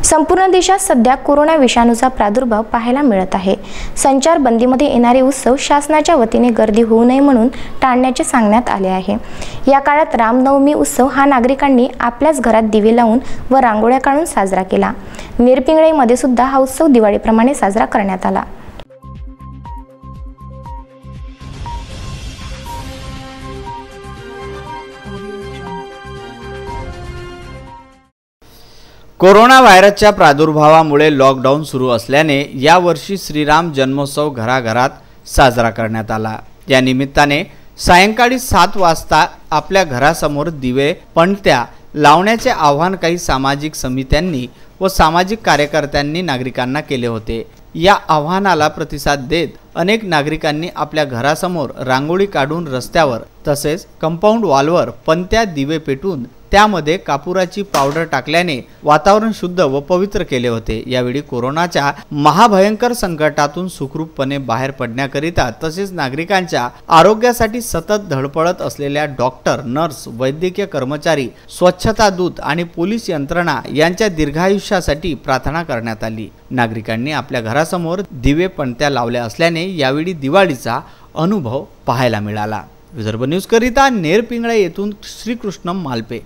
संपूर्ण देशात सध्या कोरोना विषाणूचा प्रादुर्भाव पाहायला मिळत आहे। संचारबंदीमध्ये येणारे उत्सव शासनाच्या वतीने गर्दी होऊ नये म्हणून टाळण्याचे सांगण्यात आले आहे। या काळात रामनवमी उत्सव हा नागरिकांनी आपल्याच घरात दिवे लावून व रांगोळ्या काढून साजरा केला। नेरपिंगळईमध्ये सुद्धा हा उत्सव दिवाळीप्रमाणे साजरा करण्यात आला। कोरोना व्हायरसच्या प्रादुर्भावामुळे लॉकडाऊन सुरू असल्याने यावर्षी श्रीराम जन्मोत्सव घराघरात साजरा करण्यात आला। या निमित्ताने सायंकाळी 7 वाजता आपल्या घरासमोर दिवे पणत्या लावण्याचे आवाहन काही सामाजिक समित्यांनी व सामाजिक कार्यकर्त्यांनी नागरिकांना केले होते। या आव्हानाला प्रतिसाद देत अनेक नागरिकांनी आपल्या घरासमोर रांगोळी काढून रस्त्यावर तसेच कंपाऊंड वॉलवर पणत्या दिवे पेटून त्यामध्ये कापुराची पावडर टाकल्याने वातावरण शुद्ध व पवित्र केले होते। यावेळी कोरोनाच्या महाभयंकर संकटातून सुखरूपपणे बाहेर पडण्याकरिता तसेच नागरिकांच्या आरोग्यासाठी सतत धडपडत असलेल्या डॉक्टर, नर्स, वैद्यकीय कर्मचारी, स्वच्छता दूत आणि पोलीस यंत्रणा यांच्या दीर्घायुष्यासाठी प्रार्थना करण्यात आली। नागरिकांनी आपल्या घरासमोर दिवे पणत्या लावल्या असल्याने यावेळी दिवाळीचा अनुभव पाहायला मिळाला। विदर्भ न्यूज करिता नेरपिंगळई येथून श्रीकृष्णम मालपे।